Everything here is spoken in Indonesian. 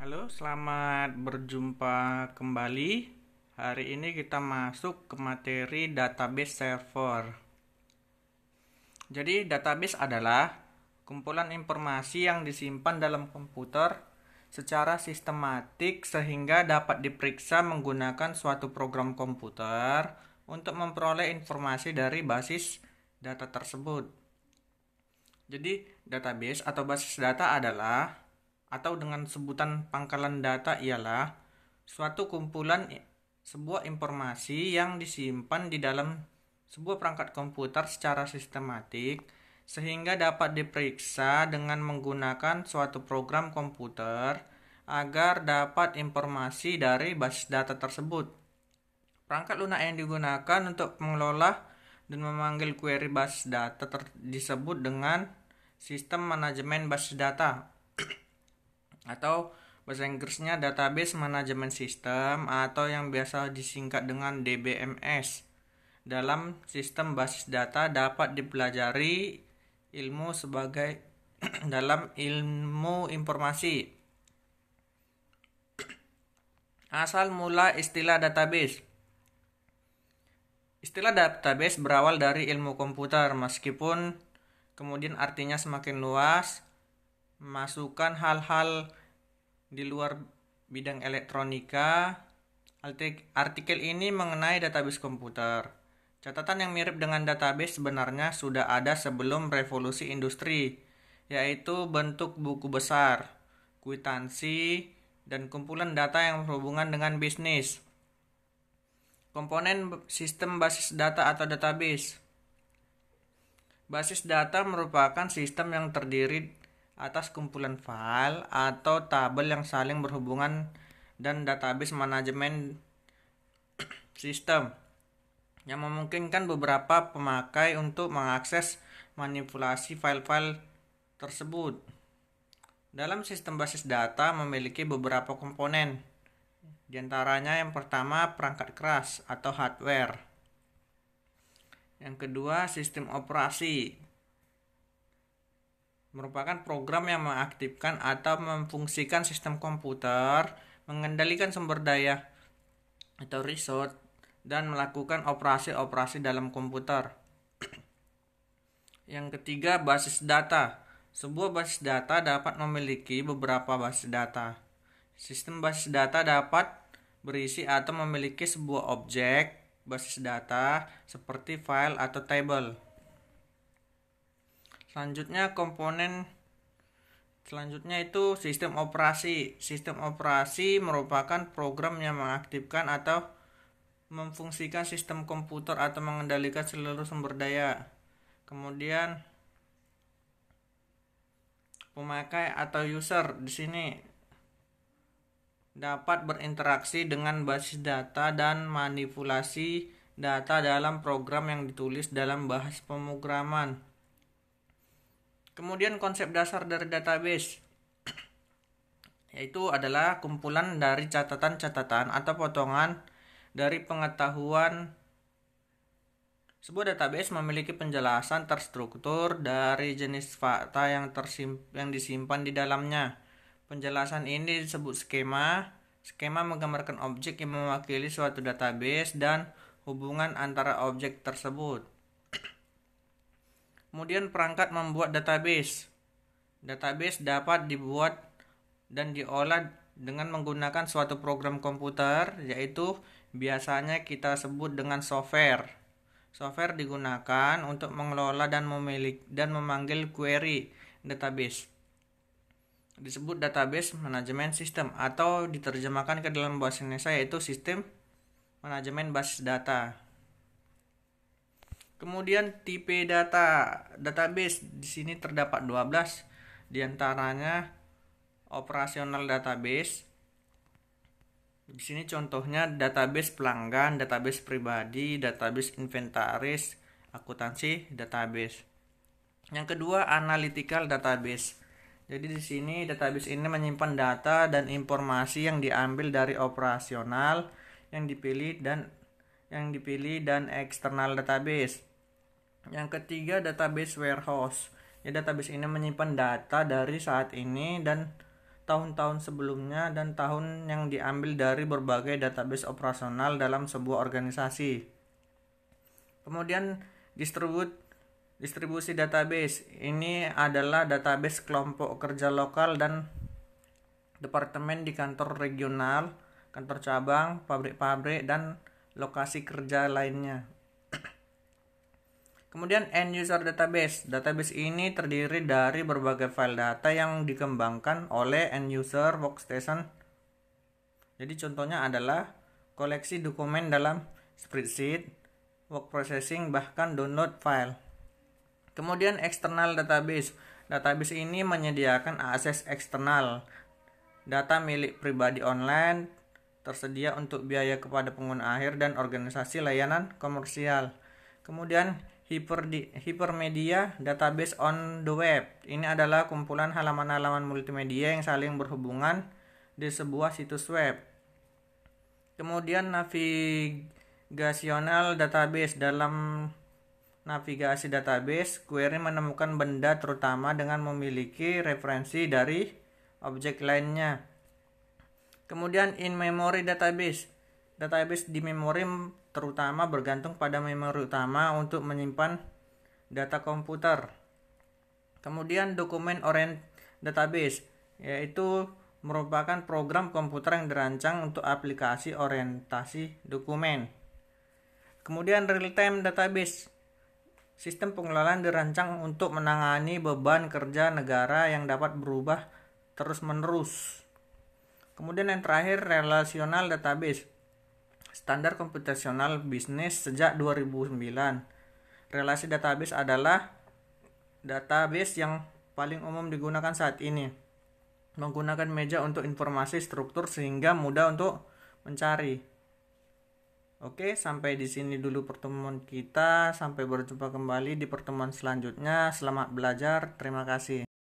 Halo, selamat berjumpa kembali. Hari ini kita masuk ke materi database server. Jadi, database adalah kumpulan informasi yang disimpan dalam komputer secara sistematik sehingga dapat diperiksa menggunakan suatu program komputer untuk memperoleh informasi dari basis data tersebut. Jadi, database atau basis data adalah atau dengan sebutan pangkalan data ialah suatu kumpulan sebuah informasi yang disimpan di dalam sebuah perangkat komputer secara sistematik sehingga dapat diperiksa dengan menggunakan suatu program komputer agar dapat informasi dari basis data tersebut. Perangkat lunak yang digunakan untuk mengelola dan memanggil query basis data disebut dengan sistem manajemen basis data atau bahasa Inggrisnya Database Management System atau yang biasa disingkat dengan DBMS. Dalam sistem basis data dapat dipelajari ilmu sebagai dalam ilmu informasi. Asal mula istilah database. Istilah database berawal dari ilmu komputer meskipun kemudian artinya semakin luas, masukkan hal-hal di luar bidang elektronika. Artikel ini mengenai database komputer. Catatan yang mirip dengan database sebenarnya sudah ada sebelum revolusi industri, yaitu bentuk buku besar, kwitansi, dan kumpulan data yang berhubungan dengan bisnis. Komponen sistem basis data atau database. Basis data merupakan sistem yang terdiri atas kumpulan file atau tabel yang saling berhubungan dan database manajemen sistem yang memungkinkan beberapa pemakai untuk mengakses manipulasi file-file tersebut. Dalam sistem basis data memiliki beberapa komponen. Di antaranya yang pertama perangkat keras atau hardware. Yang kedua sistem operasi. Merupakan program yang mengaktifkan atau memfungsikan sistem komputer, mengendalikan sumber daya atau resource, dan melakukan operasi-operasi dalam komputer. Yang ketiga, basis data. Sebuah basis data dapat memiliki beberapa basis data. Sistem basis data dapat berisi atau memiliki sebuah objek basis data seperti file atau table. Selanjutnya itu sistem operasi. Sistem operasi merupakan program yang mengaktifkan atau memfungsikan sistem komputer atau mengendalikan seluruh sumber daya. Kemudian pemakai atau user di sini dapat berinteraksi dengan basis data dan manipulasi data dalam program yang ditulis dalam bahasa pemrograman. Kemudian konsep dasar dari database yaitu adalah kumpulan dari catatan-catatan atau potongan dari pengetahuan. Sebuah database memiliki penjelasan terstruktur dari jenis fakta yang disimpan di dalamnya. Penjelasan ini disebut skema. Skema menggambarkan objek yang mewakili suatu database dan hubungan antara objek tersebut. Kemudian perangkat membuat database. Database dapat dibuat dan diolah dengan menggunakan suatu program komputer, yaitu biasanya kita sebut dengan software. Software digunakan untuk mengelola dan memanggil query database. Disebut database manajemen sistem atau diterjemahkan ke dalam bahasa Indonesia yaitu sistem manajemen basis data. Kemudian tipe database di sini terdapat 12, di antaranya operasional database. Di sini contohnya database pelanggan, database pribadi, database inventaris, akuntansi, database. Yang kedua, analytical database. Jadi di sini database ini menyimpan data dan informasi yang diambil dari operasional yang dipilih dan eksternal database. Yang ketiga, database warehouse. Ya, database ini menyimpan data dari saat ini dan tahun-tahun sebelumnya, dan tahun yang diambil dari berbagai database operasional dalam sebuah organisasi. Kemudian distribusi database. Ini adalah database kelompok kerja lokal dan departemen di kantor regional, kantor cabang, pabrik-pabrik, dan lokasi kerja lainnya. Kemudian end user database. Database ini terdiri dari berbagai file data yang dikembangkan oleh end user workstation. Jadi contohnya adalah koleksi dokumen dalam spreadsheet, work processing, bahkan download file. Kemudian external database. Database ini menyediakan akses eksternal. Data milik pribadi online tersedia untuk biaya kepada pengguna akhir dan organisasi layanan komersial. Kemudian hypermedia database on the web. Ini adalah kumpulan halaman-halaman multimedia yang saling berhubungan di sebuah situs web. Kemudian navigational database. Dalam navigasi database, query menemukan benda terutama dengan memiliki referensi dari objek lainnya. Kemudian in-memory database. Database di memori terutama bergantung pada memori utama untuk menyimpan data komputer. Kemudian document oriented database, yaitu merupakan program komputer yang dirancang untuk aplikasi orientasi dokumen. Kemudian real-time database. Sistem pengelolaan dirancang untuk menangani beban kerja negara yang dapat berubah terus-menerus. Kemudian yang terakhir, relational database. Standar komputasional bisnis sejak 2009. Relasi database adalah database yang paling umum digunakan saat ini. Menggunakan meja untuk informasi struktur sehingga mudah untuk mencari. Oke, sampai di sini dulu pertemuan kita. Sampai berjumpa kembali di pertemuan selanjutnya. Selamat belajar. Terima kasih.